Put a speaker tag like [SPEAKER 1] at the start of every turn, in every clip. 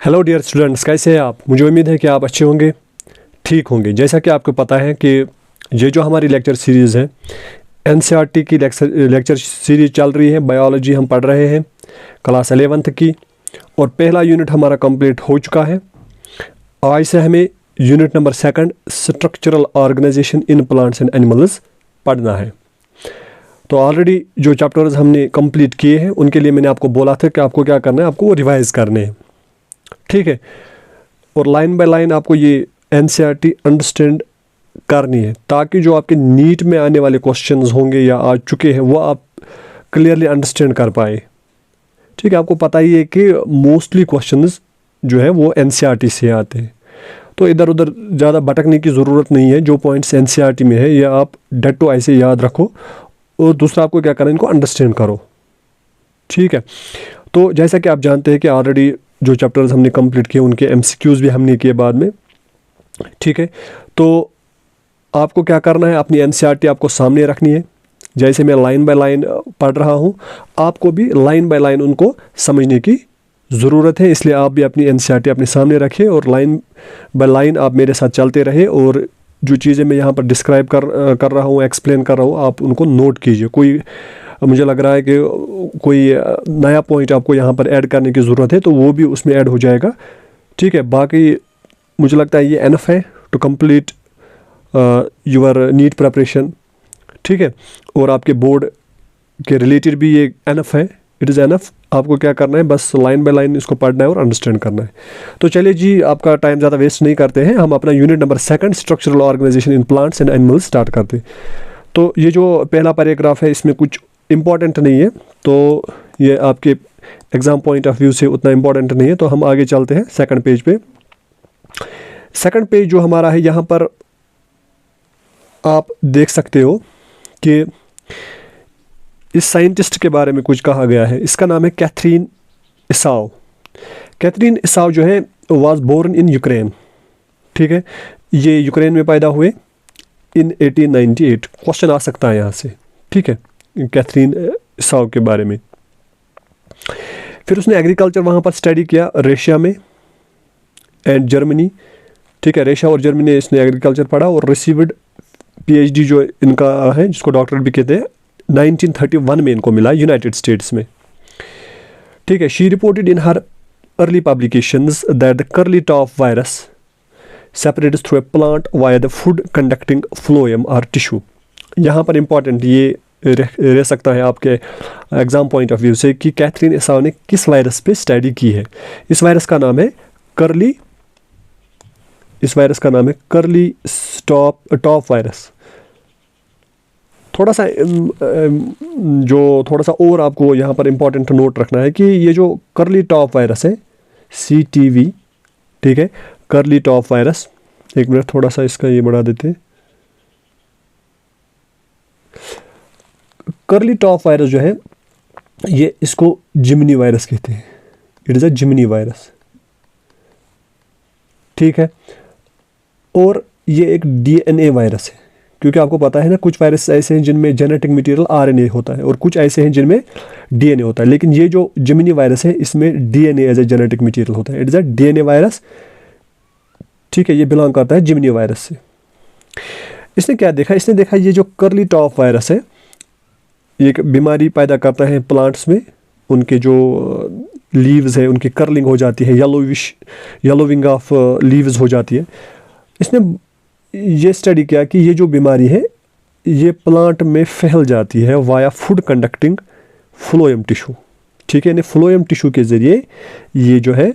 [SPEAKER 1] Hello dear students, कैसे हैं आप? मुझे उम्मीद है कि आप अच्छे होंगे, ठीक होंगे। जैसा कि आपको पता है कि ये जो हमारी लेक्चर सीरीज़ है, एनसीईआरटी की लेक्चर सीरीज़ चल रही है। बायोलॉजी हम पढ़ रहे हैं क्लास 11th की, और पहला यूनिट हमारा कंप्लीट हो चुका है। आज से हमें unit number 2 structural organisation in plants and animals पढ़ना है। तो ऑलरेडी जो चैप्टर्स हमने कंप्लीट किए हैं उनके लिए मैंने आपको बोला था कि आपको क्या करना है, आपको वो रिवाइज़ करने हैं, ठीक है। और लाइन बाय लाइन आपको ये एनसीईआरटी अंडरस्टैंड करनी है, ताकि जो आपके नीट में आने वाले क्वेश्चंस होंगे या आ चुके हैं वो आप क्लियरली अंडरस्टैंड कर पाए, ठीक है। आपको पता ही है कि मोस्टली क्वेश्चंस जो है वो एनसीईआरटी से आते हैं, तो इधर उधर ज़्यादा भटकने की ज़रूरत नहीं है। जो पॉइंट्स एनसीईआरटी में है या आप डट्टो ऐसे याद रखो, और दूसरा आपको क्या करना है, इनको अंडरस्टैंड करो, ठीक है। तो जैसा कि आप जानते हैं कि ऑलरेडी जो चैप्टर्स हमने कंप्लीट किए उनके एमसीक्यूज़ भी हमने किए बाद में, ठीक है। तो आपको क्या करना है, अपनी एनसीईआरटी आपको सामने रखनी है। जैसे मैं लाइन बाय लाइन पढ़ रहा हूँ, आपको भी लाइन बाय लाइन उनको समझने की ज़रूरत है। इसलिए आप भी अपनी एनसीईआरटी अपने सामने रखिए और लाइन बाय लाइन आप मेरे साथ चलते रहे, और जो चीज़ें मैं यहाँ पर डिस्क्राइब कर रहा हूँ, एक्सप्लेन कर रहा हूँ, आप उनको नोट कीजिए। कोई मुझे लग रहा है कि कोई नया पॉइंट आपको यहाँ पर ऐड करने की ज़रूरत है तो वो भी उसमें ऐड हो जाएगा, ठीक है। बाकी मुझे लगता है ये एनफ है to complete your NEET preparation, ठीक है। और आपके बोर्ड के रिलेटेड भी ये एनफ है, इट इज़ एनफ। आपको क्या करना है, बस लाइन बाय लाइन इसको पढ़ना है और अंडरस्टैंड करना है। तो चलिए जी, आपका टाइम ज़्यादा वेस्ट नहीं करते हैं, हम अपना unit number 2 structural organisation in plants and animals start करते हैं। तो ये जो पहला पैराग्राफ है इसमें कुछ इम्पॉर्टेंट नहीं है, तो ये आपके एग्ज़ाम पॉइंट ऑफ व्यू से उतना इम्पॉर्टेंट नहीं है। तो हम आगे चलते हैं 2nd पेज पे। 2nd पेज जो हमारा है, यहाँ पर आप देख सकते हो कि इस साइंटिस्ट के बारे में कुछ कहा गया है। इसका नाम है कैथरीन इसाव। कैथरीन इसाव जो है वाज बोर्न इन यूक्रेन, ठीक है। ये यूक्रेन में पैदा हुए इन 1898। क्वेश्चन आ सकता है यहाँ से, ठीक है, कैथरीन इसाव के बारे में। फिर उसने एग्रीकल्चर वहाँ पर स्टडी किया, रशिया में एंड जर्मनी, ठीक है। रशिया और जर्मनी में इसने एग्रीकल्चर पढ़ा और रिसीव्ड पीएचडी जो इनका है, जिसको डॉक्टरेट भी कहते हैं, 1931 में इनको मिला यूनाइटेड स्टेट्स में, ठीक है। She reported in her early publications that the curly top virus separates through a plant via the food conducting phloem और टिश्यू। यहाँ पर इंपॉर्टेंट ये रह सकता है आपके एग्जाम पॉइंट ऑफ व्यू से कि कैथरीन इसाव ने किस वायरस पे स्टडी की है। इस वायरस का नाम है कर्ली टॉप वायरस। थोड़ा सा और आपको यहाँ पर इंपॉर्टेंट नोट रखना है कि ये जो कर्ली टॉप वायरस है, CTV, ठीक है, कर्ली टॉप वायरस। एक मिनट, थोड़ा सा इसका ये बढ़ा देते हैं। कर्ली टॉप वायरस जो है, ये इसको जिमनी वायरस कहते हैं। It is a Jimny virus, ठीक है। और ये एक DNA वायरस है, क्योंकि आपको पता है ना, कुछ वायरस ऐसे हैं जिनमें जेनेटिक मटेरियल RNA होता है और कुछ ऐसे हैं जिनमें DNA होता है। लेकिन ये जो जिमनी वायरस है, इसमें DNA as a genetic material होता है। It is a DNA virus, ठीक है। ये बिलोंग करता है जिमनी वायरस से। इसने क्या देखा, इसने देखा ये जो कर्ली टॉप वायरस है, ये एक बीमारी पैदा करता है प्लांट्स में। उनके जो लीव्स है उनकी कर्लिंग हो जाती है, येलोविंग ऑफ लीव्स हो जाती है। इसने ये स्टडी किया कि ये जो बीमारी है ये प्लांट में फैल जाती है via food conducting phloem tissue, ठीक है। यानी फ्लोएम टिश्यू के ज़रिए ये जो है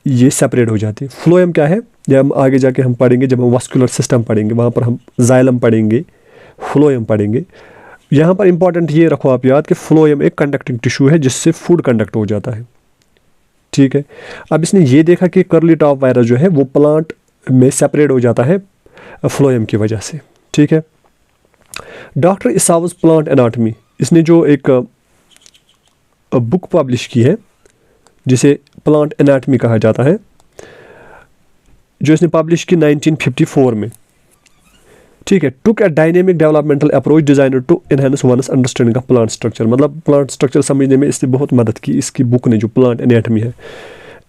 [SPEAKER 1] ये सेपरेट हो जाती है। फ्लोएम क्या है, जब हम आगे जाके हम पढ़ेंगे, जब हम वास्कुलर सिस्टम पढ़ेंगे, वहाँ पर हम जाइलम पढ़ेंगे, फ्लोएम पढ़ेंगे। यहाँ पर इंपॉर्टेंट ये रखो आप याद कि फ्लोएम एक कंडक्टिंग टिश्यू है जिससे फूड कंडक्ट हो जाता है, ठीक है। अब इसने ये देखा कि कर्ली टॉप वायरस जो है वो प्लांट में सेपरेट हो जाता है फ्लोएम की वजह से, ठीक है। डॉक्टर इसावस प्लांट एनाटॉमी, इसने जो एक बुक पब्लिश की है जिसे प्लांट एनाटॉमी कहा जाता है, जो इसने पब्लिश की 1954 में, ठीक है। Took a dynamic developmental approach designer to enhance one's understanding of plant structure, मतलब प्लांट स्ट्रक्चर समझने में इसने बहुत मदद की, इसकी बुक ने, जो प्लांट एनाटॉमी है।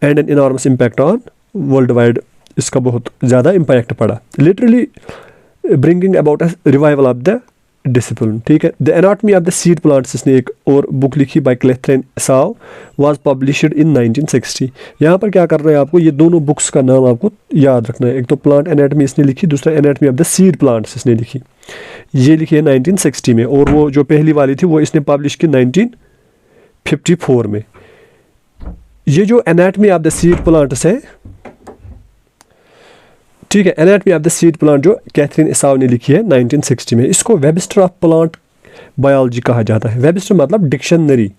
[SPEAKER 1] And an enormous impact on world wide, इसका बहुत ज़्यादा इम्पैक्ट पड़ा, literally bringing about a revival of the discipline. ठीक है, the anatomy of the seed plants, इसने एक और बुक लिखी by Katherine Esau, was published in 1960। यहाँ पर क्या कर रहे हैं आपको, ये दोनों बुक्स का नाम आपको याद रखना है। एक तो प्लांट एनाटमी इसने लिखी, दूसरा anatomy of the seed plants इसने लिखी, ये लिखी है 1960 में, और वो जो पहली वाली थी वो इसने पब्लिश की 1954 में। ये जो anatomy of the seed plants है, ठीक है, anatomy of the seed plant जो कैथरीन एसाव ने लिखी है 1960 में, इसको वेबस्टर ऑफ प्लांट बायोलॉजी कहा जाता है। वेबस्टर मतलब डिक्शनरी,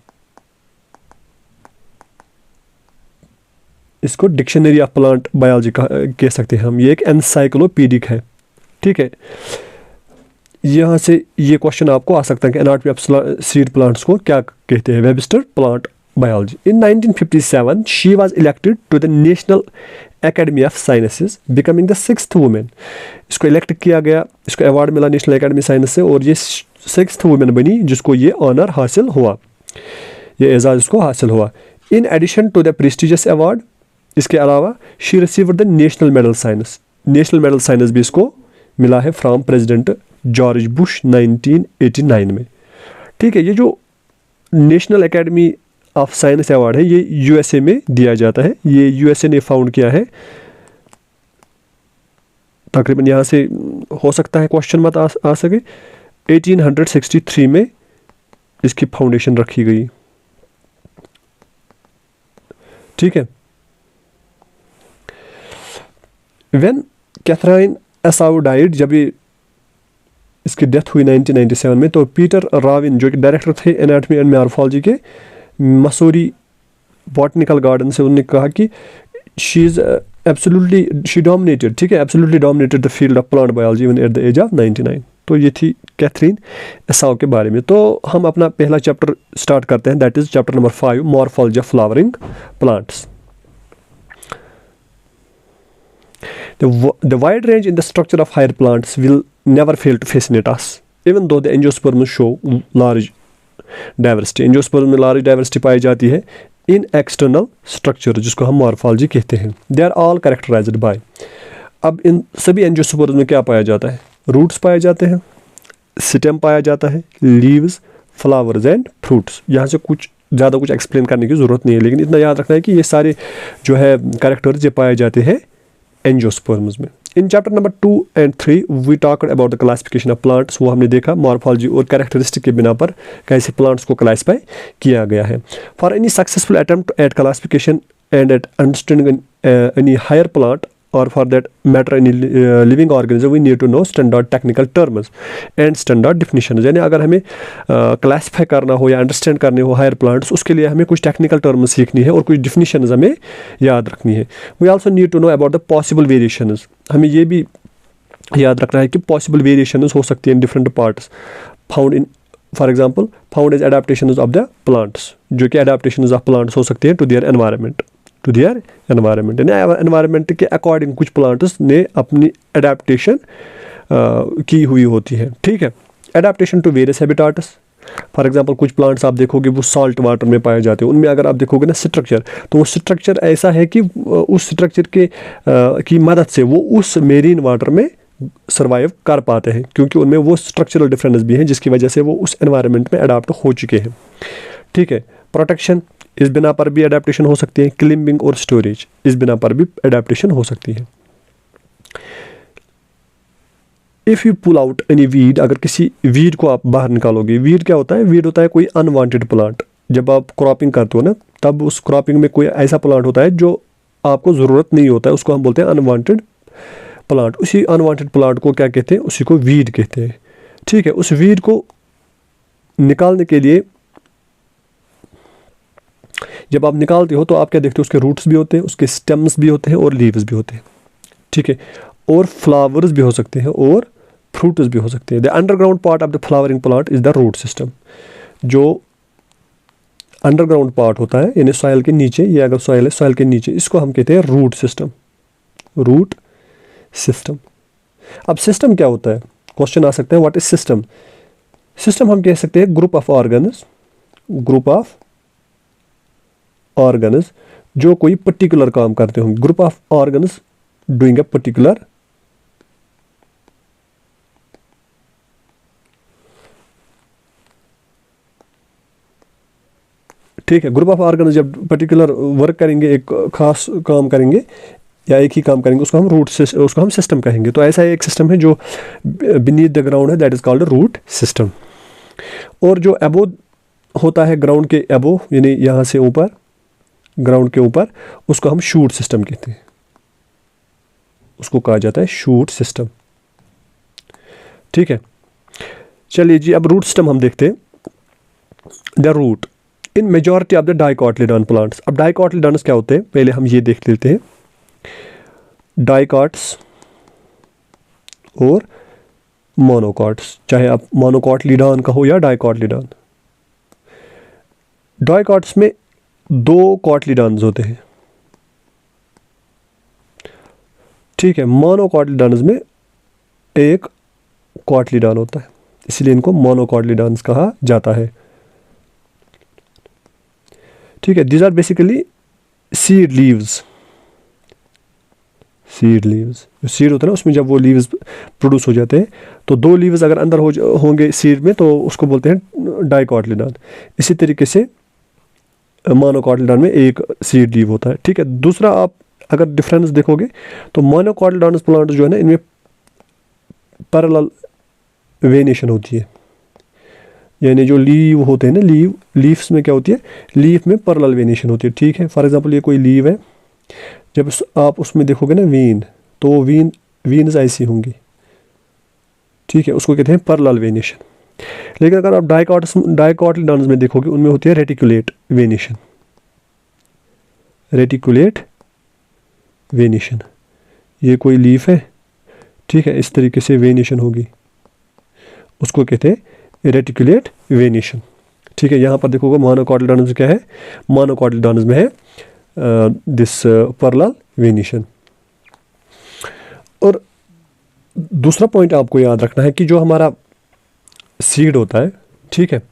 [SPEAKER 1] इसको डिक्शनरी ऑफ प्लांट बायोलॉजी कह सकते हैं हम। ये एक एनसाइक्लोपीडिक है। ठीक है, यहाँ से ये क्वेश्चन आपको आ सकता है कि एनाटमी ऑफ सीड प्लांट्स को क्या कहते हैं, Webster plant biology. In 1957 she was elected to the national academy of sciences, becoming the 6th women. इसको इलेक्ट किया गया, इसको अवार्ड मिला नेशनल एकेडमी साइंस से, और ये 6th वुमेन बनी जिसको ये ऑनर हासिल हुआ, ये एजाज़ इसको हासिल हुआ। In addition to the prestigious award, इसके अलावा she received the national medal science, national medal science भी इसको मिला है फ्रॉम प्रेसिडेंट जॉर्ज बुश 1989 में। ठीक है, ये जो national academy of science award है ये यूएसए में दिया जाता है, ये यूएसए ने फाउंड किया है। तकरीबन यहाँ से हो सकता है क्वेश्चन मत आ सके। 1863 में इसकी फाउंडेशन रखी गई। ठीक है, व्हेन कैथरीन एसाव डाइड, जब ये इसकी डेथ हुई 1997 में, तो पीटर राविन जो कि डायरेक्टर थे एनाटमी एंड मॉर्फोलॉजी के मसूरी बॉटनिकल गार्डन से, उन्होंने कहा कि she is absolutely, she dominated, ठीक है, absolutely dominated the field of plant biology even at the age of 99। तो ये थी कैथरीन एसाव के बारे में। तो हम अपना पहला चैप्टर स्टार्ट करते हैं, that is chapter number 5, morphology of flowering plants. The wide range in the structure of higher plants will never fail to fascinate us, even though the angiosperms show large diversity. Angiosperm में large diversity पाई जाती है इन external structure, जिसको हम morphology कहते हैं। They are all characterised by, अब इन सभी एंजियोस्पर्म में क्या पाया जाता है, रूट्स पाए जाते हैं, स्टेम पाया जाता है, लीव्स, फ्लावर्स एंड फ्रूट्स। यहाँ से कुछ ज़्यादा कुछ एक्सप्लेन करने की ज़रूरत नहीं है, लेकिन इतना याद रखना है कि ये सारे जो है कैरेक्टर्स ये पाए जाते हैं एंजियोस्पर्म्स में। In chapter number 2 and 3 we talked about the classification of plants, वो हमने देखा मॉर्फोलॉजी और कैरेक्टरिस्टिक के बिना पर कैसे प्लांट्स को क्लासीफाई किया गया है। For any successful attempt at classification and at understanding any higher plant or for that matter any living organism, we need to know standard technical terms and standard definitions। यानी अगर हमें classify करना हो या understand करने हो higher plants, उसके लिए हमें कुछ टेक्निकल टर्म्स सीखनी है और कुछ डिफिनीशंस हमें याद रखनी है। We also need to know about the possible variations, हमें ये भी याद रखना है कि पॉसिबल वेरिएशंस हो सकती है in different parts found in, for example found as adaptations of the plants, जो कि एडाप्टेशंस ऑफ प्लांट्स हो सकती हैं to their environment, to their environment. यानी एनवायरनमेंट के अकॉर्डिंग कुछ प्लांट्स ने अपनी एडाप्टेशन की हुई होती है। ठीक है, adaptation to various habitats, for example कुछ प्लांट्स आप देखोगे वो सॉल्ट वाटर में पाए जाते हैं, उनमें अगर आप देखोगे ना स्ट्रक्चर, तो वो स्ट्रक्चर ऐसा है कि उस स्ट्रक्चर के की मदद से वो उस मेरीन वाटर में सर्वाइव कर पाते हैं, क्योंकि उनमें वो स्ट्रक्चरल डिफरेंस भी हैं जिसकी वजह से वो उस एनवायरनमेंट में अडाप्ट हो चुके हैं। ठीक है, प्रोटेक्शन, इस बिना पर भी अडेप्टेशन हो सकती है। क्लिपिंग और स्टोरेज, इस बिना पर भी अडेप्टेशन हो सकती है। If you pull out any weed, अगर किसी वीड को आप बाहर निकालोगे, वीड क्या होता है, वीड होता है कोई अनवांटेड प्लांट। जब आप क्रॉपिंग करते हो ना, तब उस क्रॉपिंग में कोई ऐसा प्लांट होता है जो आपको ज़रूरत नहीं होता है, उसको हम बोलते हैं अनवांटेड प्लांट। उसी अनवांटेड प्लांट को क्या कहते हैं, उसी को वीड कहते हैं। ठीक है, उस वीड को निकालने के लिए जब आप निकालते हो तो आप क्या देखते हो, उसके रूट्स भी होते हैं, उसके स्टेम्स भी होते हैं और लीव्स भी होते हैं। ठीक है, और फ्लावर्स भी हो सकते हैं और फ्रूट्स भी हो सकते हैं। The underground part of the flowering plant is the root system, जो अंडरग्राउंड पार्ट होता है यानी सॉइल के नीचे, या अगर सॉइल है सॉइल के नीचे, इसको हम कहते हैं रूट सिस्टम, रूट सिस्टम। अब सिस्टम क्या होता है, क्वेश्चन आ सकता है व्हाट इज सिस्टम। सिस्टम हम कह सकते हैं group of organs, group of organs जो कोई पर्टिकुलर काम करते होंगे, group of organs doing a particular ठीक है। ग्रुप ऑफ ऑर्गन्स जब पर्टिकुलर वर्क करेंगे, एक खास काम करेंगे या एक ही काम करेंगे, उसको हम सिस्टम कहेंगे। तो ऐसा एक सिस्टम है जो बीनीथ द ग्राउंड है, that is called root system. और जो एबो होता है, ग्राउंड के एबो यानी यहाँ से ऊपर, ग्राउंड के ऊपर, उसको हम शूट सिस्टम कहते हैं, उसको कहा जाता है शूट सिस्टम। ठीक है, चलिए जी, अब रूट सिस्टम हम देखते हैं। The root in majority of the dicotyledon plants. अब डाइकोटिलेडॉन्स क्या होते हैं, पहले हम ये देख लेते हैं। डाइकॉट्स और मोनोकॉट्स, चाहे आप मोनोकॉटिलीडॉन कहो या डाइकोटिलीडॉन। डाइकॉट्स में 2 कॉटिलीडॉन्स होते हैं, ठीक है। मोनोकॉटिलीडॉन्स में 1 कॉटिलीडॉन होता है, इसलिए इनको मोनोकॉटिलीडॉन्स कहा जाता है। ठीक है, these are basically seed leaves. Seed leaves, जो सीड होता है ना, उसमें जब वो लीव्स प्रोड्यूस हो जाते हैं, तो 2 लीव्स अगर अंदर होंगे सीड में, तो उसको बोलते हैं डाइकोटिलीडॉन। इसी तरीके से मोनोकॉटिलीडॉन में 1 सीड लीव होता है। ठीक है, दूसरा आप अगर डिफरेंस देखोगे तो मोनोकॉटिलीडॉनस प्लांट जो है ना, इनमें पैरेलल वेनेशन होती है, यानी जो लीव होते हैं ना, लीव्स में क्या होती है, लीफ में पैरेलल वेनेशन होती है। ठीक है, फॉर एग्जांपल ये कोई लीव है, जब आप उसमें देखोगे ना वीन, तो वो वीन्स ऐसी होंगी। ठीक है, उसको कहते हैं पैरेलल वेनेशन। लेकिन अगर आप डाइकोटिलीडॉन्स में देखोगे, उनमें होती है रेटिकुलेट वेनेशन। रेटिकुलेट वेनेशन, ये कोई लीफ है, ठीक है, इस तरीके से वेनेशन होगी, उसको कहते हैं रेटिकुलेट वेनेशन। ठीक है, यहाँ पर देखोगे मोनोकॉटिलीडॉन्स में क्या है, मोनोकॉटिलीडॉन्स में है दिस पैरेलल वेनेशन। और दूसरा पॉइंट आपको याद रखना है कि जो हमारा सीड होता है, ठीक है,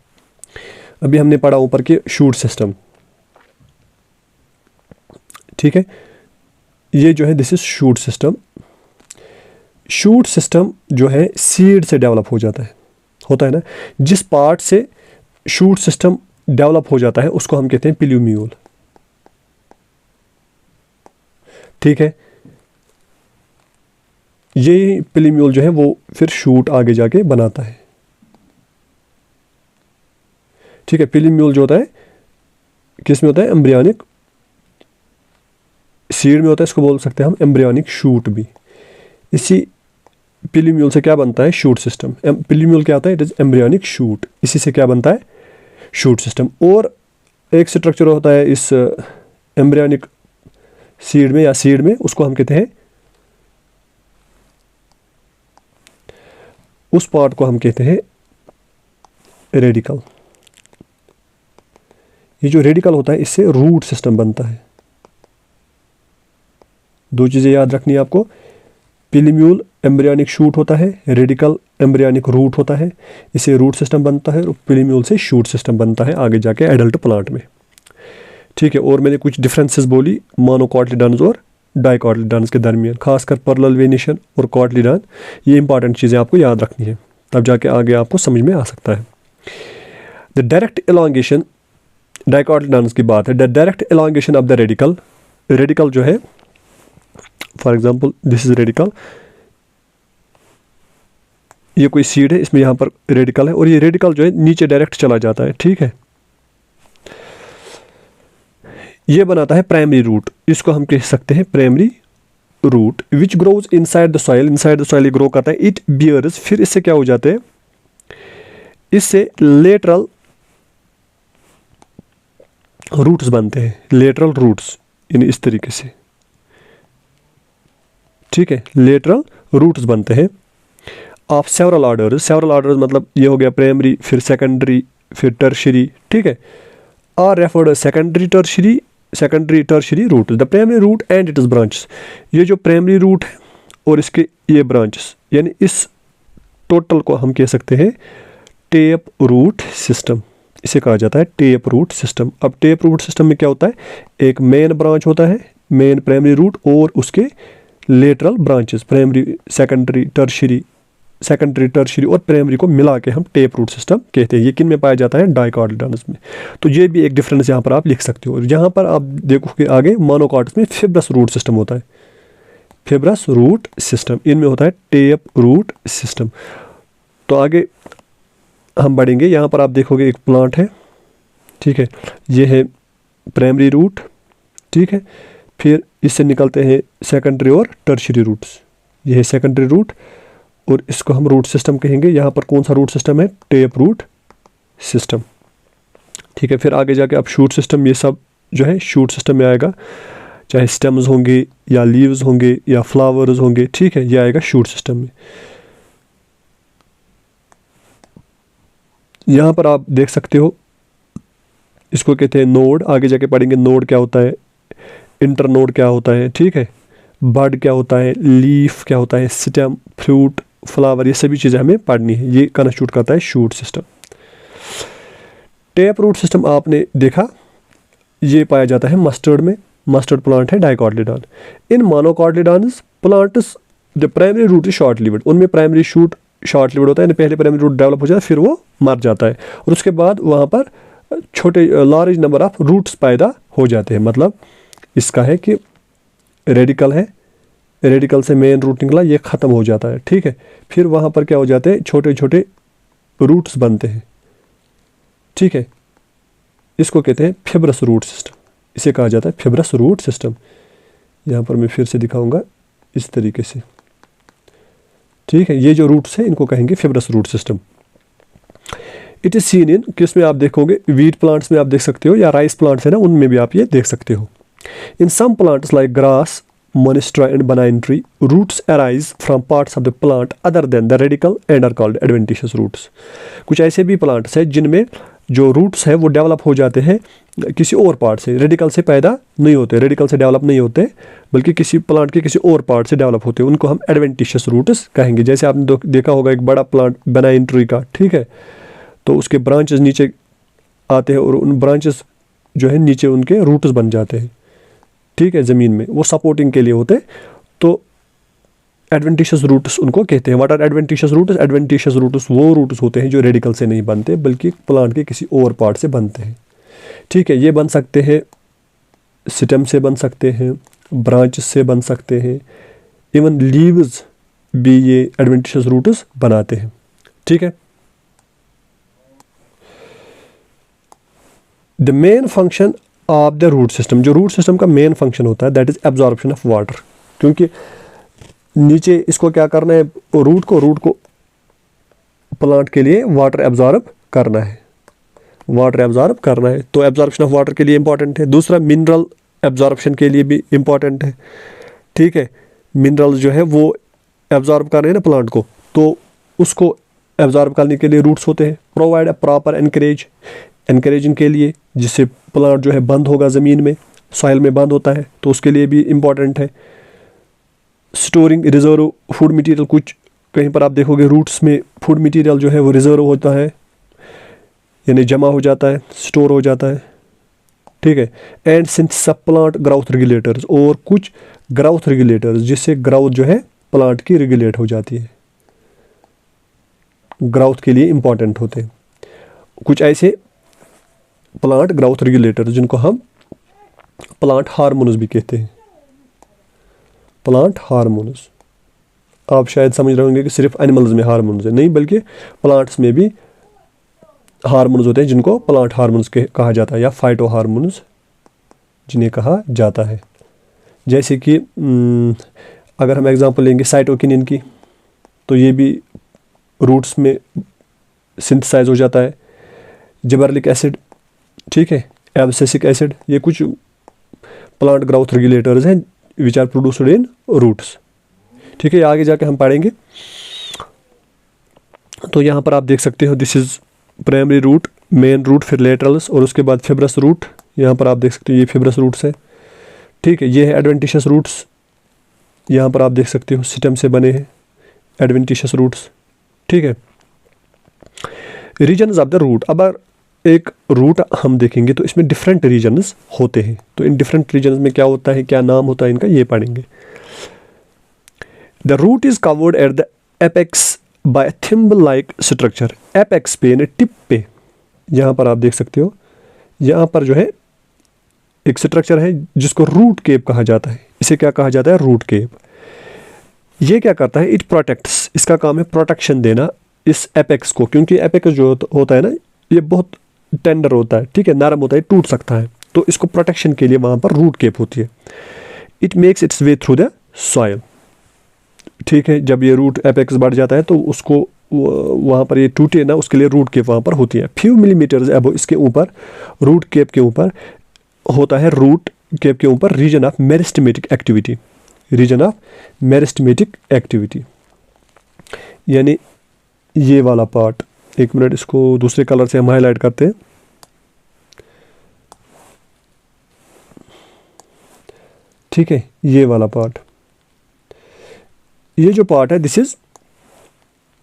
[SPEAKER 1] अभी हमने पढ़ा ऊपर के शूट सिस्टम, ठीक है, ये जो है this is shoot system. Shoot system जो है सीड से डेवलप हो जाता है, होता है ना, जिस पार्ट से शूट सिस्टम डेवलप हो जाता है उसको हम कहते हैं प्लूम्यूल। ठीक है, यही प्लूम्यूल जो है वो फिर शूट आगे जाके बनाता है। ठीक है, प्लूम्यूल जो होता है किस में होता है, एम्ब्रियोनिक सीड में होता है, इसको बोल सकते हैं हम एम्ब्रियोनिक शूट भी। इसी प्लूम्यूल से क्या बनता है, शूट सिस्टम। प्लूम्यूल क्या होता है, इट इज एम्ब्रियोनिक शूट, इसी से क्या बनता है, शूट सिस्टम। और एक स्ट्रक्चर होता है इस एम्ब्रियोनिक सीड में या सीड में, उसको हम कहते हैं, उस पार्ट को हम कहते हैं रेडिकल। ये जो रेडिकल होता है, इससे रूट सिस्टम बनता है। 2 चीज़ें याद रखनी है आपको, प्लूम्यूल एम्ब्रियोनिक शूट होता है, रेडिकल एम्ब्रियोनिक रूट होता है, इससे रूट सिस्टम बनता है, और प्लूम्यूल से शूट सिस्टम बनता है आगे जाके एडल्ट प्लांट में। ठीक है, और मैंने कुछ डिफरेंसेस बोली मोनोकॉटिलीडॉन्स और डाइकोटिलीडॉन्स के दरमियान, खासकर पैरेलल वेनेशन और कॉटिलीडॉन, ये इंपॉर्टेंट चीज़ें आपको याद रखनी है, तब जाके आगे आपको समझ में आ सकता है। द डायरेक्ट एलोंगेशन, डाइकोटिलीडॉन्स की बात है, the direct elongation of the radical. Radical जो है, for example this is radical, ये कोई सीड है, इसमें यहाँ पर रेडिकल है, और ये रेडिकल जो है नीचे डायरेक्ट चला जाता है। ठीक है, ये बनाता है प्राइमरी रूट, इसको हम कह सकते हैं primary root, which grows inside the soil. Inside the soil grow करता है, इट बियर्स, फिर इससे क्या हो जाते हैं, इससे लेटरल रूट्स बनते हैं, लेटरल रूट्स, यानी इस तरीके से। ठीक है, लेटरल रूट्स बनते हैं of several orders. Several orders मतलब ये हो गया प्राइमरी, फिर सेकेंडरी, फिर टर्शियरी। ठीक है, are referred secondary tertiary root, the primary root and it is branches. ये जो प्राइमरी रूट है और इसके ये ब्रांचेस, यानी इस टोटल को हम कह सकते हैं टेप रूट सिस्टम। इसे कहा जाता है टेप रूट सिस्टम। अब टेप रूट सिस्टम में क्या होता है, एक मेन ब्रांच होता है, मेन प्राइमरी रूट, और उसके lateral branches primary secondary tertiary और प्राइमरी को मिला के हम टेप रूट सिस्टम कहते हैं। ये किन में पाया जाता है, डाइकोटिलेडॉन्स में। तो ये भी एक डिफरेंस यहाँ पर आप लिख सकते हो। यहाँ पर आप देखोगे आगे मोनोकॉट्स में फिब्रस रूट सिस्टम होता है, फिब्रस रूट सिस्टम, इनमें होता है टेप रूट सिस्टम। तो आगे हम बढ़ेंगे, यहाँ पर आप देखोगे एक प्लांट है, ठीक है, ये है प्राइमरी रूट, ठीक है, फिर इससे निकलते हैं सेकेंडरी और टर्शियरी रूट्स, ये है सेकेंडरी रूट और इसको हम रूट सिस्टम कहेंगे। यहाँ पर कौन सा रूट सिस्टम है, टेप रूट सिस्टम, ठीक है। फिर आगे जाके अब शूट सिस्टम, ये सब जो है शूट सिस्टम में आएगा, चाहे स्टेम्स होंगे या लीव्स होंगे या फ्लावर्स होंगे, ठीक है, ये आएगा शूट सिस्टम में। यहाँ पर आप देख सकते हो, इसको कहते हैं नोड, आगे जाके पढ़ेंगे नोड क्या होता है, इंटरनोड क्या होता है, ठीक है, बड क्या होता है, लीफ क्या होता है, स्टेम, फ्रूट, फ्लावर, ये सभी चीज़ें हमें पढ़नी है। ये कंस्टिट्यूट करता है shoot system. Tap root system आपने देखा, ये पाया जाता है मस्टर्ड में, मस्टर्ड प्लांट है dicotyledon. In monocotyledons plants the primary root is short lived, उनमें प्राइमरी शूट शॉर्ट लिव्ड होता है, पहले प्राइमरी रूट डेवलप हो जाता है फिर वो मर जाता है, और उसके बाद वहाँ पर छोटे लार्ज नंबर ऑफ रूट्स पैदा हो जाते हैं। मतलब इसका है कि रेडिकल है, रेडिकल से मेन रूट निकला, ये ख़त्म हो जाता है, ठीक है, फिर वहाँ पर क्या हो जाते हैं, छोटे छोटे रूट्स बनते हैं, ठीक है, इसको कहते हैं फिब्रस रूट सिस्टम, इसे कहा जाता है फिब्रस रूट सिस्टम। यहाँ पर मैं फिर से दिखाऊंगा इस तरीके से, ठीक है, ये जो रूट्स हैं इनको कहेंगे fibrous root system. It is seen in, किस में आप देखोगे, वीट प्लांट्स में आप देख सकते हो, या राइस प्लांट्स है ना, उनमें भी आप ये देख सकते हो। In some plants like grass, Monstera and banyan tree, roots arise from parts of the plant other than the radicle and are called adventitious roots. कुछ ऐसे भी प्लांट्स हैं जिनमें जो रूट्स है वो डेवलप हो जाते हैं किसी और पार्ट से, रेडिकल से पैदा नहीं होते, रेडिकल से डेवलप नहीं होते, बल्कि किसी प्लांट के किसी और पार्ट से डेवलप होते हैं, उनको हम एडवेंटिशियस रूट्स कहेंगे। जैसे आपने देखा होगा एक बड़ा प्लांट बनाइन ट्री का, ठीक है, तो उसके ब्रांचेस नीचे आते हैं और उन ब्रांचेस जो है नीचे उनके रूट्स बन जाते हैं, ठीक है, ज़मीन में, वो सपोर्टिंग के लिए होते हैं, तो एडवेंटिशियस रूट्स उनको कहते हैं। What are adventitious roots, adventitious roots वो रूट्स होते हैं जो रेडिकल से नहीं बनते बल्कि प्लांट के किसी और पार्ट से बनते हैं, ठीक है। ये बन सकते हैं स्टेम से, बन सकते हैं ब्रांच से, बन सकते हैं, इवन लीव्स भी ये एडवेंटिशियस रूट्स बनाते हैं, ठीक है। The main function of the root system, जो रूट सिस्टम का मेन फंक्शन होता है that is absorption of water, क्योंकि नीचे इसको क्या करना है, रूट को प्लांट के लिए वाटर एब्जॉर्ब करना है, वाटर एब्जॉर्ब करना है, तो एब्जॉर्प्शन ऑफ वाटर के लिए इंपॉर्टेंट है। दूसरा मिनरल एब्जॉर्प्शन के लिए भी इंपॉर्टेंट है, ठीक है, मिनरल जो है वो एब्जॉर्ब कर रहे हैं ना प्लांट को, तो उसको एब्जॉर्ब करने के लिए रूट्स होते हैं। प्रोवाइड अ प्रॉपर एनकरेजिंग के लिए, जिससे प्लांट जो है बंद होगा ज़मीन में, सॉइल में बंद होता है, तो उसके लिए भी इम्पॉर्टेंट है। स्टोरिंग रिजर्व फूड मटेरियल, कुछ कहीं पर आप देखोगे रूट्स में फूड मटेरियल जो है वो रिजर्व होता है, यानी जमा हो जाता है, स्टोर हो जाता है, ठीक है। And synthesis of plant growth regulators, और कुछ ग्रोथ रेगुलेटर्स जिससे ग्रोथ जो है प्लांट की रेगुलेट हो जाती है, ग्रोथ के लिए इंपॉर्टेंट होते हैं। कुछ ऐसे प्लांट ग्रोथ रेगुलेटर्स जिनको हम प्लांट हार्मोन्स भी कहते हैं, प्लांट हार्मोन्स। आप शायद समझ रहे होंगे कि सिर्फ एनिमल्स में हार्मोन्स है, नहीं, बल्कि प्लांट्स में भी हार्मोन्स होते हैं जिनको प्लांट हार्मोन्स कहा जाता है, या फाइटो हार्मोन्स जिन्हें कहा जाता है। जैसे कि अगर हम एग्जांपल लेंगे साइटोकिनिन की, तो ये भी रूट्स में सिंथेसाइज हो जाता है। जिबरेलिक एसिड, ठीक है, एब्सिसिक एसिड, ये कुछ प्लांट ग्रोथ रेगुलेटर्स हैं which are produced in roots, ठीक है। आगे जाके हम पढ़ेंगे। तो यहाँ पर आप देख सकते हो this is primary root, main root, फिर लेटरल्स, और उसके बाद फिब्रस रूट। यहाँ पर आप देख सकते हो ये फिब्रस रूट्स है, ठीक है। ये है एडवेंटिशियस रूट्स, यहाँ पर आप देख सकते हो स्टेम से बने हैं एडवेंटिशियस रूट्स, ठीक है। रीजन्स ऑफ द रूट, अब एक रूट हम देखेंगे तो इसमें डिफरेंट रीजन्स होते हैं, तो इन डिफरेंट रीजन्स में क्या होता है, क्या नाम होता है इनका, ये पढ़ेंगे। The root is covered at the apex by thimble like structure. Apex पे यानी टिप पे, यहाँ पर आप देख सकते हो, यहाँ पर जो है एक स्ट्रक्चर है जिसको रूट केप कहा जाता है। इसे क्या कहा जाता है, रूट केप। ये क्या करता है, इट प्रोटेक्ट्स, इसका काम है प्रोटेक्शन देना इस एपेक्स को, क्योंकि एपेक्स जो होता है ना, ये बहुत टेंडर होता है, ठीक है, नरम होता है, टूट सकता है, तो इसको प्रोटेक्शन के लिए वहाँ पर रूट केप होती है। It makes it's way through the soil, ठीक है, जब ये रूट एपेक्स बढ़ जाता है तो उसको वहाँ पर ये टूटे ना, उसके लिए रूट केप वहाँ पर होती है। फ्यू मिलीमीटर्स अबव, इसके ऊपर रूट केप के ऊपर होता है, रूट केप के ऊपर region of meristematic activity, region of meristematic activity, यानी ये वाला पार्ट। एक मिनट, इसको दूसरे कलर से हम हाईलाइट करते हैं। ठीक है, ये वाला पार्ट, ये जो पार्ट है, this is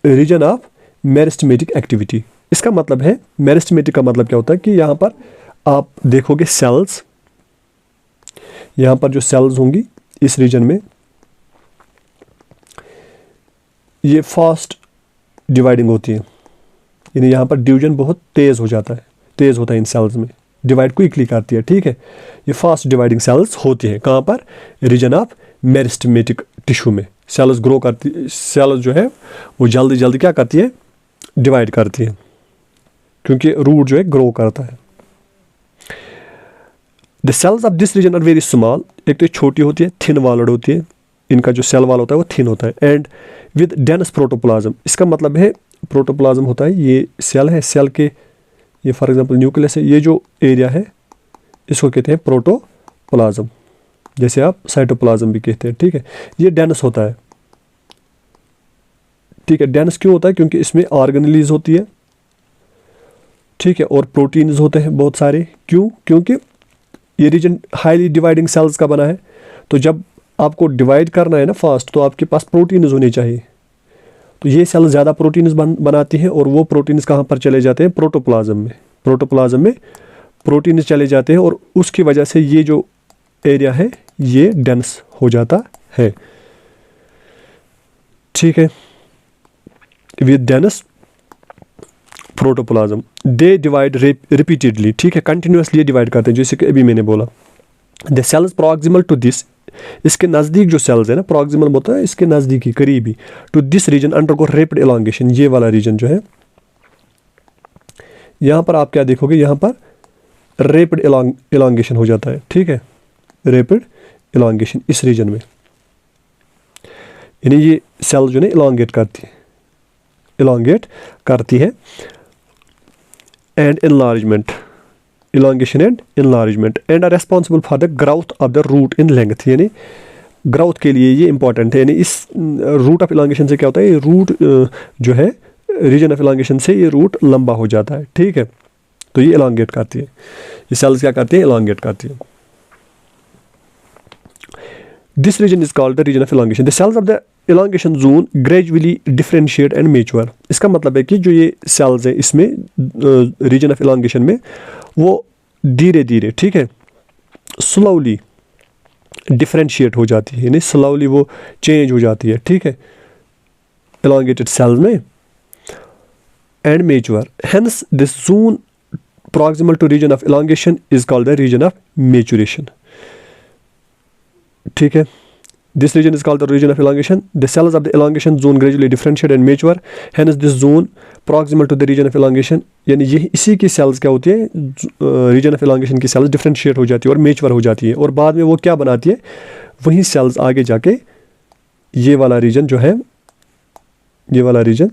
[SPEAKER 1] region of meristematic activity. इसका मतलब है, मेरिस्टेमेटिक का मतलब क्या होता है कि यहाँ पर आप देखोगे सेल्स, यहाँ पर जो सेल्स होंगी इस रीजन में, ये फास्ट डिवाइडिंग होती है, यानी यहाँ पर डिवीजन बहुत तेज़ हो जाता है, तेज़ होता है इन सेल्स में, डिवाइड क्विकली करती है, ठीक है। ये फास्ट डिवाइडिंग सेल्स होती है कहाँ पर, रीजन ऑफ मेरिस्टेमेटिक टिश्यू में। सेल्स ग्रो करती, सेल्स जो है वो जल्दी जल्दी क्या करती है, डिवाइड करती है, क्योंकि रूट जो है ग्रो करता है। The cells of this region are very small, एक तो छोटी होती है, थिन वॉल्ड होती है, इनका जो सेल वाल होता है वो थिन होता है, एंड विद डेंस प्रोटोप्लाज्म। इसका मतलब है प्रोटोप्लाज्म होता है, ये सेल है, सेल के ये फॉर एग्जांपल न्यूक्लियस है, ये जो एरिया है इसको कहते हैं प्रोटोप्लाज्म, जैसे आप साइटोप्लाज्म भी कहते हैं, ठीक है। ये डेंस होता है, ठीक है। डेंस क्यों होता है, क्योंकि इसमें ऑर्गेनेलीज होती है, ठीक है, और प्रोटीन्स होते हैं बहुत सारे। क्यों, क्योंकि ये रीजन हाईली डिवाइडिंग सेल्स का बना है, तो जब आपको डिवाइड करना है ना फास्ट, तो आपके पास प्रोटीन्स होने चाहिए, तो ये सेल ज़्यादा प्रोटीन्स बनाती हैं, और वो प्रोटीन्स कहाँ पर चले जाते हैं, प्रोटोप्लाज्म में। प्रोटोप्लाज्म में प्रोटीन्स चले जाते हैं, और उसकी वजह से ये जो एरिया है ये डेंस हो जाता है, ठीक है, with dense protoplasm. They divide repeatedly, ठीक है, कंटिन्यूसली डिवाइड करते हैं, जैसे कि अभी मैंने बोला। The cells proximal to this, इसके नज़दीक जो सेल्स है ना, प्रॉक्सिमल होता है इसके नज़दीकी, करीबी, to this region undergo rapid elongation. ये वाला रीजन जो है, यहाँ पर आप क्या देखोगे, यहाँ पर रैपिड एलोंगेशन हो जाता है, ठीक है, रैपिड एलोंगेशन इस रीजन में, यानी ये सेल जो है एलोंगेट करती है, and enlargement, elongation and enlargement, and are responsible for the growth of the root in length, यानी ग्रोथ के लिए ये इंपॉर्टेंट है। यानी इस रूट ऑफ एलोंगेशन से क्या होता है, ये रूट जो है रीजन ऑफ एलोंगेशन से ये रूट लंबा हो जाता है, ठीक है, तो ये एलोंगेट करती है, ये सेल्स क्या करती है, एलोंगेट करती है। This region is called the region of elongation. The cells of the elongation zone gradually differentiate and mature. इसका मतलब है कि जो ये सेल्स है इसमें रीजन ऑफ एलोंगेशन में, वो धीरे धीरे, ठीक है, स्लोली डिफरेंशिएट हो जाती है, यानी स्लोली वो चेंज हो जाती है, ठीक है, एलोंगेटेड सेल्स में, and mature. Hence this zone proximal to region of elongation is called the region of maturation, ठीक है। This region is called the region of elongation. The cells of the elongation zone gradually differentiate and mature. Hence, this zone proximal to the region of elongation, यानी ये इसी की sales क्या होती है, region of elongation की sales differentiate हो जाती है और मेच्योर हो जाती है, और बाद में वो क्या बनाती है, वही सेल्स आगे जाके ये वाला रीजन जो है, ये वाला रीजन,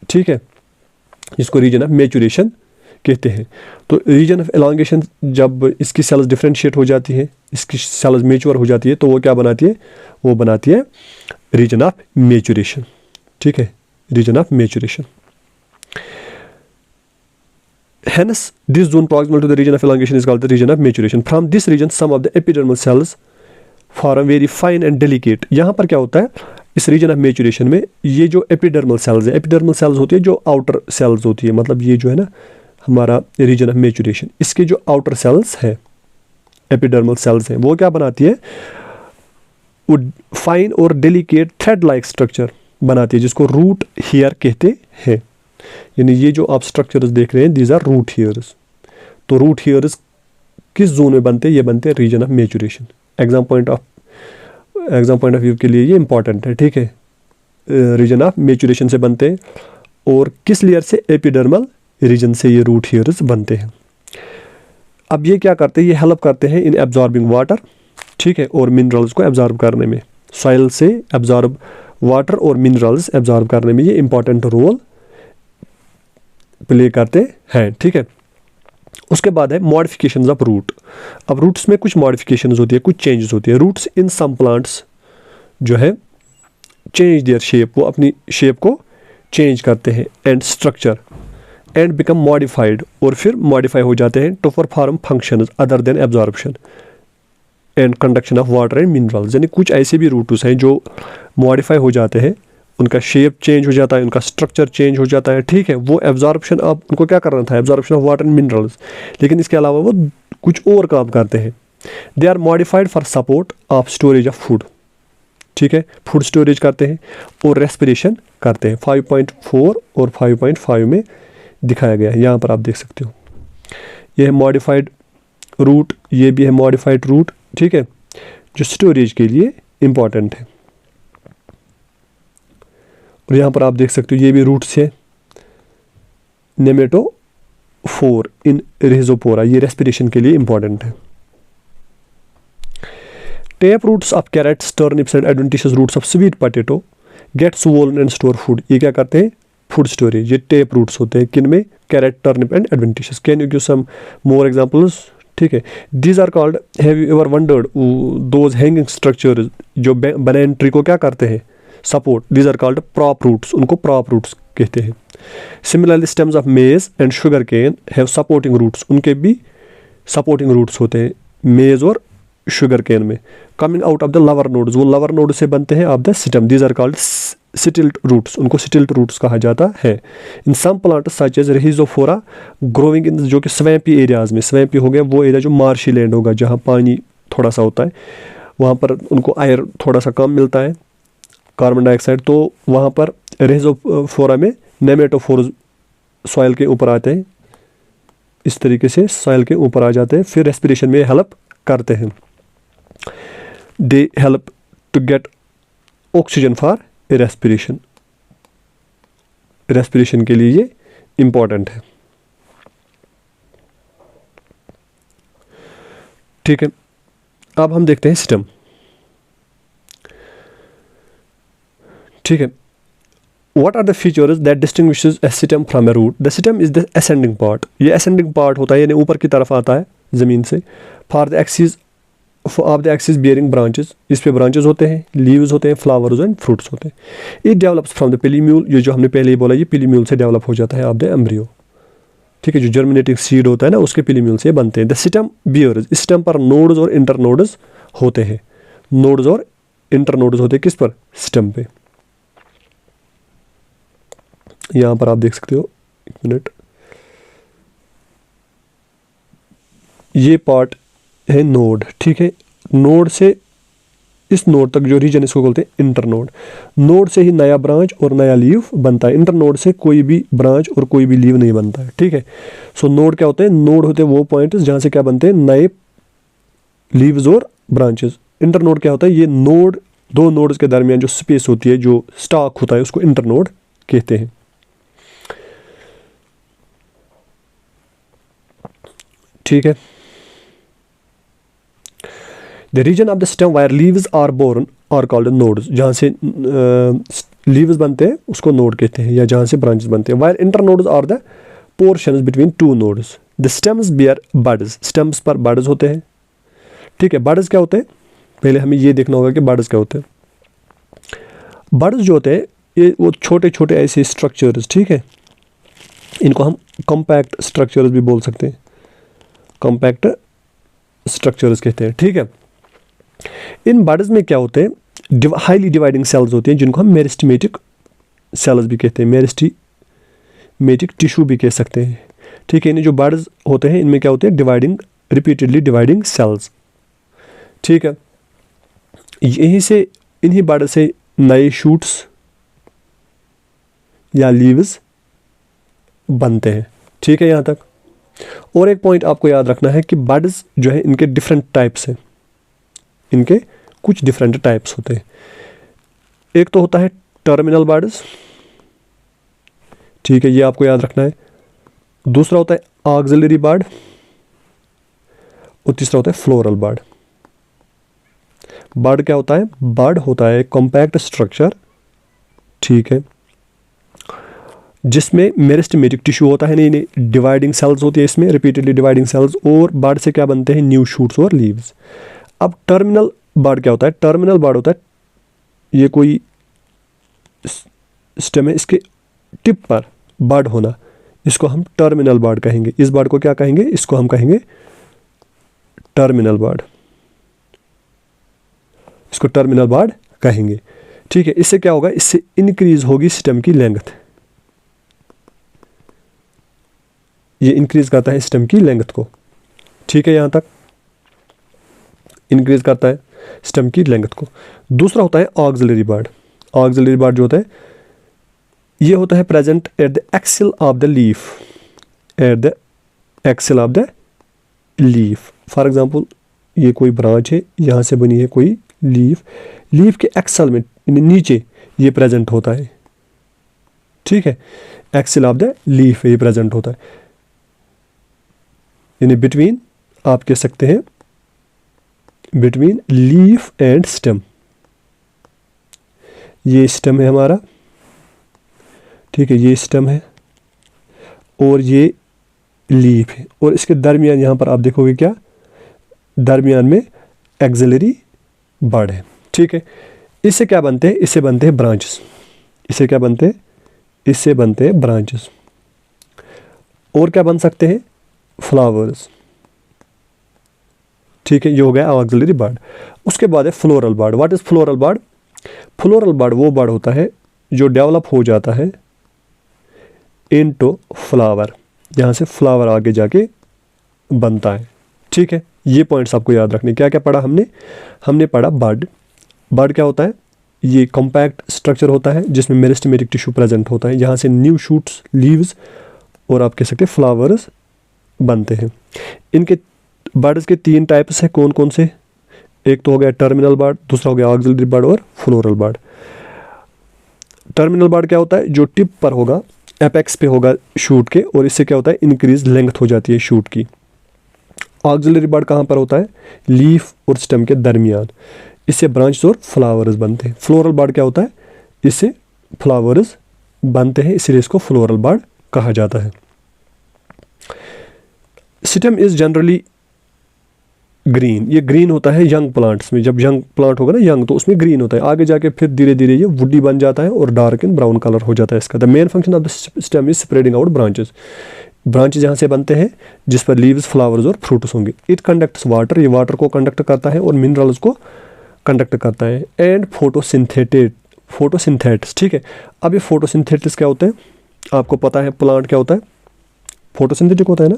[SPEAKER 1] ठीक है, इसको रीजन ऑफ मैच्योरेशन कहते हैं। तो रीजन ऑफ एलोंगेशन जब इसकी सेल्स डिफरेंशिएट हो जाती है, इसकी सेल्स मेच्योर हो जाती है, तो वो क्या बनाती है, वो बनाती है रीजन ऑफ मैच्योरेशन, ठीक है, region of maturation. Hence, this zone proximal to the region of elongation is called the region of maturation. From this region, some of the epidermal cells form very fine and delicate. यहाँ पर क्या होता है, इस reason of maturation में ये जो epidermal cells है, एपिडर्मल सेल्स होती है जो आउटर सेल्स होती है, मतलब ये जो है ना हमारा रीजन ऑफ मैच्योरेशन। इसके जो आउटर सेल्स हैं, एपिडर्मल सेल्स हैं, वो क्या बनाती है, वो फाइन और डेलिकेट थ्रेड लाइक स्ट्रक्चर बनाती है जिसको रूट हेयर कहते हैं। यानी ये जो आप स्ट्रक्चर्स देख रहे हैं, दीज आर रूट हेयर्स। तो रूट हेयर्स किस जोन में बनते हैं, ये बनते हैं region of maturation. Exam point of view के लिए ये इंपॉर्टेंट है, ठीक है। रीजन ऑफ मैच्योरेशन से बनते हैं, और किस लेयर से, एपिडर्मल रीजन से ये रूट हेयर्स बनते हैं। अब ये क्या करते हैं, ये हेल्प करते हैं इन एब्जॉर्बिंग वाटर, ठीक है, और मिनरल्स को एब्जॉर्ब करने में। सॉइल से एब्जॉर्ब वाटर और मिनरल्स एब्जॉर्ब करने में ये इंपॉर्टेंट रोल प्ले करते हैं, ठीक है। उसके बाद है मॉडिफिकेशंस ऑफ रूट। अब रूट्स में कुछ मॉडिफिकेशंस होती है, कुछ चेंजेस होती है। रूट्स इन सम प्लांट्स जो है चेंज देयर शेप, वो अपनी शेप को चेंज करते हैं, and structure, and become modified, और फिर मॉडिफाई हो जाते हैं to perform functions other than absorption and conduction of water and minerals. यानी कुछ ऐसे भी रूट्स हैं जो मॉडिफाई हो जाते हैं, उनका शेप चेंज हो जाता है, उनका स्ट्रक्चर चेंज हो जाता है, ठीक है। वो एब्जॉर्प्शन, अब उनको क्या करना था, absorption of water and minerals, लेकिन इसके अलावा वो कुछ और काम करते हैं। They are modified for support of storage of food, ठीक है, फूड स्टोरेज करते हैं और रेस्पिरेशन करते हैं। 5.4 और 5.5 में दिखाया गया है, यहाँ पर आप देख सकते हो। ये है मॉडिफाइड रूट, ये भी है मॉडिफाइड रूट, ठीक है, जो स्टोरेज के लिए इंपॉर्टेंट है। और यहाँ पर आप देख सकते हो ये भी रूट्स है, नेमेटोफोर इन रिजोपोरा, ये रेस्पिरेशन के लिए इंपॉर्टेंट है। Tap roots of carrots, turnips and adventitious roots of sweet potato get swollen and store food. ये क्या करते हैं, फूड स्टोरेज। ये टेप रूट्स होते हैं किन में, carrot, turnip and adventitious. Can you give some more examples, ठीक है। These are called, have you ever wondered those hanging structures जो बनैन ट्री को क्या करते हैं, support, these are called prop roots, उनको प्रॉप रूट्स कहते हैं। Similarly stems of maize and sugarcane have supporting roots, उनके भी सपोर्टिंग रूट्स होते हैं मेज और शुगर केन में। Coming out of the lower nodes, वो लवर नोड से बनते हैं of the stem, these are called stilt roots, उनको स्टिल्ट रूट्स कहा जाता है। In some plants such as Rhizophora growing in, जो कि स्वैम्पी एरियाज में, स्वैम्पी हो गया वो एरिया जो मार्शी लैंड होगा, जहाँ पानी थोड़ा सा होता है, वहाँ पर उनको आयर थोड़ा सा कम मिलता है, कार्बन डाइऑक्साइड, तो वहाँ पर रहिजोफोरा में नेमेटोफोर सॉइल के ऊपर आते हैं, इस तरीके से सॉइल के ऊपर आ जाते हैं, फिर रेस्पिरेशन में हेल्प करते हैं। They help to get oxygen for respiration, respiration के लिए ये इंपॉर्टेंट है, ठीक है। अब हम देखते हैं स्टेम, ठीक है। What are the features that distinguishes a stem from a root? The stem is the ascending part. ये ascending part होता है, यानी ऊपर की तरफ आता है ज़मीन से। For the axis bearing branches, इस पे branches होते हैं, leaves होते हैं, flowers and fruits होते हैं। It develops from the pillimule, ये जो हमने पहले ही बोला, ये pillimule से develop हो जाता है of the embryo, ठीक है। जो germinating seed होता है ना, उसके pillimule से बनते हैं। The stem bears, इस stem पर nodes और internodes होते हैं, nodes और internodes होते हैं किस पर, stem पे। यहाँ पर आप देख सकते हो, एक मिनट, ये पार्ट है नोड, ठीक है। नोड से इस नोड तक जो रीजन, इसको बोलते हैं इंटरनोड। नोड से ही नया ब्रांच और नया लीव बनता है, इंटरनोड से कोई भी ब्रांच और कोई भी लीव नहीं बनता है, ठीक है। सो नोड क्या होते हैं, नोड होते हैं वो पॉइंट्स जहाँ से क्या बनते हैं, नए लीव्स और ब्रांचेस। इंटरनोड क्या होता है, ये नोड, दो नोड्स के दरमियान जो स्पेस होती है, जो स्टॉक होता है, उसको इंटरनोड कहते हैं, ठीक है। The region of the stem where leaves are borne are called nodes, जहाँ से लीव्स बनते हैं उसको नोड कहते हैं, या जहाँ से ब्रांचेस बनते हैं। Where internodes are the portions between two nodes. The stems bear buds, stems पर बड्स होते हैं, ठीक है। बड्स क्या होते हैं, पहले हमें ये देखना होगा कि बड्स क्या होते हैं। बड्स जो होते हैं ये वो छोटे छोटे ऐसे स्ट्रक्चर्स, ठीक है, इनको हम कॉम्पैक्ट स्ट्रक्चर्स भी बोल सकते हैं, कॉम्पैक्ट स्ट्रक्चर्स कहते हैं, ठीक है। इन बड्स में क्या होते हैं, हाईली डिवाइडिंग सेल्स होती हैं, जिनको हम मेरिस्टेमेटिक सेल्स भी कहते हैं, मेरिस्टेमेटिक टिश्यू भी कह सकते हैं, ठीक है, इन्हें जो बर्ड्स होते हैं इनमें क्या होते हैं, रिपीटेडली डिवाइडिंग सेल्स। ठीक है, यहीं से इन्हीं बर्ड से नए शूट्स या लीव्स बनते हैं। ठीक है यहाँ तक। और एक पॉइंट आपको याद रखना है कि बर्ड्स जो है इनके डिफरेंट टाइप्स हैं, इनके कुछ डिफरेंट टाइप्स होते हैं। एक तो होता है टर्मिनल बर्ड्स, ठीक है, ये आपको याद रखना है। दूसरा होता है ऑक्सिलरी बर्ड और तीसरा होता है फ्लोरल बर्ड। बर्ड क्या होता है, बर्ड होता है कॉम्पैक्ट स्ट्रक्चर, ठीक है, जिसमें मेरिस्टेमेटिक टिश्यू होता है, नहीं डिवाइडिंग सेल्स होती है इसमें, रिपीटेडली डिवाइडिंग सेल्स, और बर्ड से क्या बनते हैं, न्यू शूट्स और लीव्स। अब टर्मिनल बर्ड क्या होता है, टर्मिनल बर्ड होता है, ये कोई स्टेम है, इसके टिप पर बर्ड होना, इसको हम टर्मिनल बर्ड कहेंगे। इस बर्ड को क्या कहेंगे, इसको हम कहेंगे टर्मिनल बर्ड, इसको टर्मिनल बर्ड कहेंगे। ठीक है, इससे क्या होगा, इससे इंक्रीज होगी स्टेम की लेंथ, ये इंक्रीज करता है स्टेम की लेंथ को। ठीक है, यहां तक इंक्रीज करता है स्टेम की लेंथ को। दूसरा होता है ऑक्सिलरी बर्ड। ऑक्सिलरी बर्ड जो होता है ये होता है present at the axil of the leaf, at the axil of the leaf. For example ये कोई ब्रांच है, यहाँ से बनी है कोई लीफ, लीफ के एक्सल में नीचे ये प्रेजेंट होता है। ठीक है, एक्सिल ऑफ द लीफ ये प्रेजेंट होता है, यानी बिटवीन, आप कह सकते हैं बिटवीन लीफ एंड स्टेम। ये स्टेम है हमारा, ठीक है, ये स्टेम है और ये लीफ है, और इसके दरमियान यहाँ पर आप देखोगे क्या, दरमियान में एक्सिलरी बर्ड है। ठीक है, इससे क्या बनते हैं, इससे बनते हैं ब्रांचेस। इससे क्या बनते हैं, इससे बनते हैं ब्रांचेस। और क्या बन सकते हैं, फ्लावर्स। ठीक है, ये हो गया ऑक्सिलरी बर्ड। उसके बाद है floral bird. What is floral bird, floral bird वो बर्ड होता है जो डेवलप हो जाता है इनटू फ्लावर, यहाँ से फ्लावर आगे जाके बनता है। ठीक है, ये पॉइंट्स आपको याद रखने। क्या क्या पढ़ा हमने, हमने पढ़ा बर्ड। बर्ड क्या होता है, ये कॉम्पैक्ट स्ट्रक्चर होता है जिसमें मेरिस्टेमेटिक टिश्यू प्रेजेंट होता है, यहाँ से न्यू शूट्स, लीव्स और आप कह सकते हैं फ्लावर्स बनते हैं। इनके बर्ड्स के 3 टाइप्स हैं, कौन कौन से, एक तो हो गया टर्मिनल बर्ड, दूसरा हो गया ऑक्सिलरी बर्ड और फ्लोरल बर्ड। टर्मिनल बर्ड क्या होता है, जो टिप पर होगा, एपेक्स पे होगा शूट के, और इससे क्या होता है, इंक्रीज लेंथ हो जाती है शूट की। ऑक्सिलरी बर्ड कहाँ पर होता है, लीफ और स्टेम के दरमियान, इससे ब्रांच और फ्लावर्स बनते हैं। फ्लोरल बर्ड क्या होता है, इससे फ्लावर्स बनते हैं, इसलिए इसको फ्लोरल बर्ड कहा जाता है। स्टेम इज जनरली ग्रीन, ये ग्रीन होता है यंग प्लांट्स में, जब यंग प्लांट होगा ना यंग, तो उसमें ग्रीन होता है, आगे जाके फिर धीरे धीरे ये वुडी बन जाता है और डार्क इन ब्राउन कलर हो जाता है इसका। The main function of the stem is spreading out branches, branches यहाँ से बनते हैं जिस पर लीव्स, फ्लावर्स और फ्रूट्स होंगे। इट कंडक्ट्स वाटर, ये वाटर को कंडक्ट करता है और मिनरल्स को कंडक्ट करता है। एंड फोटोसिंथेट्स, ठीक है। अब ये फोटोसिंथेटिस क्या होते हैं, आपको पता है प्लांट क्या होता है, फोटोसिंथेटिक होता है ना,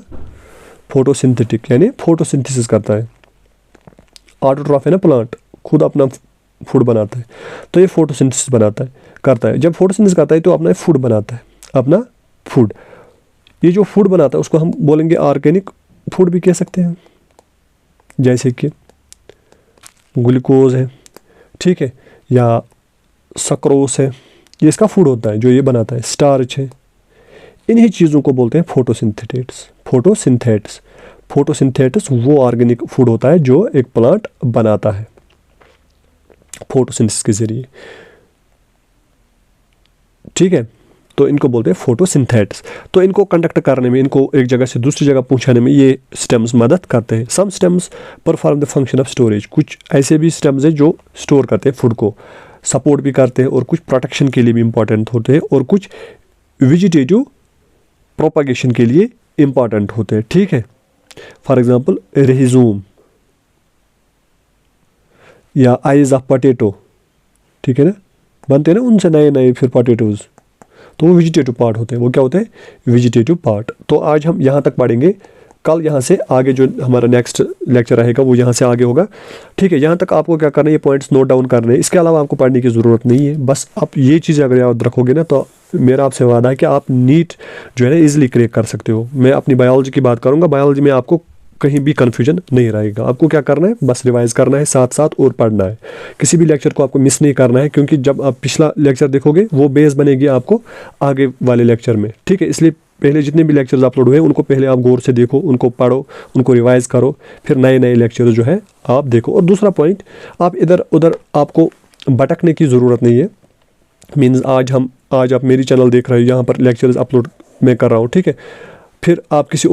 [SPEAKER 1] फोटोसिंथेटिक यानी फोटोसिंथेसिस करता है। ऑटोट्रॉफ है ना प्लांट, खुद अपना फूड बनाता है, तो ये फोटोसिंथेसिस करता है। जब फोटोसिंथेसिस करता है तो अपना फूड बनाता है, अपना फूड। ये जो फूड बनाता है उसको हम बोलेंगे ऑर्गेनिक फूड भी कह सकते हैं, जैसे कि ग्लूकोज है, ठीक है, या सक्रोस है, ये इसका फूड होता है जो ये बनाता है। स्टार्च है, इन्हीं चीज़ों को बोलते हैं फोटोसिंथेटिस वो ऑर्गेनिक फूड होता है जो एक प्लांट बनाता है फोटोसिंथेसिस के जरिए, ठीक है। तो इनको बोलते हैं फोटोसिंथेटिस। तो इनको कंडक्ट करने में, इनको एक जगह से दूसरी जगह पहुंचाने में ये स्टेम्स मदद करते हैं। Some stems perform the function of storage, कुछ ऐसे भी स्टेम्स हैं जो स्टोर करते हैं फूड को, सपोर्ट भी करते हैं, और कुछ प्रोटेक्शन के लिए भी इंपॉर्टेंट होते हैं, और कुछ वेजिटेटिव प्रोपागेशन के लिए इंपॉर्टेंट होते हैं, ठीक है। फॉर एग्जांपल रहिजोम या आइज ऑफ पोटैटो, ठीक है ना, बनते हैं ना उनसे नए नए फिर पोटैटोज, तो वो वेजिटेटिव पार्ट होते हैं। वो क्या होते हैं? Vegetative part. तो आज हम यहाँ तक पढ़ेंगे, कल यहाँ से आगे जो हमारा नेक्स्ट लेक्चर रहेगा वो यहाँ से आगे होगा, ठीक है। यहाँ तक आपको क्या करना है, ये पॉइंट्स नोट डाउन करने हैं, इसके अलावा आपको पढ़ने की ज़रूरत नहीं है। बस आप ये चीज़ें अगर याद रखोगे ना, तो मेरा आपसे वादा है कि आप नीट जो है ना ईजिली क्रैक कर सकते हो। मैं अपनी बायोलॉजी की बात करूँगा, बायोलॉजी में आपको कहीं भी कन्फ्यूजन नहीं रहेगा। आपको क्या करना है, बस रिवाइज करना है, साथ साथ और पढ़ना है। किसी भी लेक्चर को आपको मिस नहीं करना है, क्योंकि जब आप पिछला लेक्चर देखोगे वो बेस बनेगी आपको आगे वाले लेक्चर में, ठीक है। इसलिए पहले जितने भी लेक्चर्स अपलोड हुए उनको पहले आप गौर से देखो, उनको पढ़ो, उनको रिवाइज करो, फिर नए नए लेक्चर जो है आप देखो। और दूसरा पॉइंट, आप इधर उधर आपको भटकने की ज़रूरत नहीं है। मीन्स आज आप मेरी चैनल देख रहे हो, यहाँ पर लेक्चर्स अपलोड मैं कर रहा हूँ, ठीक है। फिर आप किसी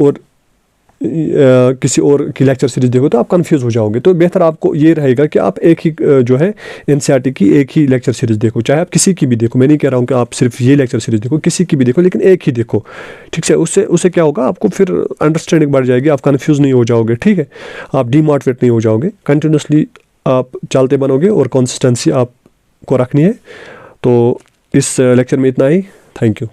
[SPEAKER 1] और की लेक्चर सीरीज देखो तो आप कंफ्यूज हो जाओगे। तो बेहतर आपको ये रहेगा कि आप एक ही जो है एनसीईआरटी की एक ही लेक्चर सीरीज देखो, चाहे आप किसी की भी देखो। मैं नहीं कह रहा हूँ कि आप सिर्फ ये लेक्चर सीरीज देखो, किसी की भी देखो, लेकिन एक ही देखो, ठीक है। उससे क्या होगा, आपको फिर अंडरस्टैंडिंग बढ़ जाएगी, आप कंफ्यूज नहीं हो जाओगे, ठीक है। आप डीमोटिवेट नहीं हो जाओगे, कंटिन्यूसली आप चलते बनोगे और कंसिस्टेंसी आपको रखनी है। तो इस लेक्चर में इतना ही। Thank you.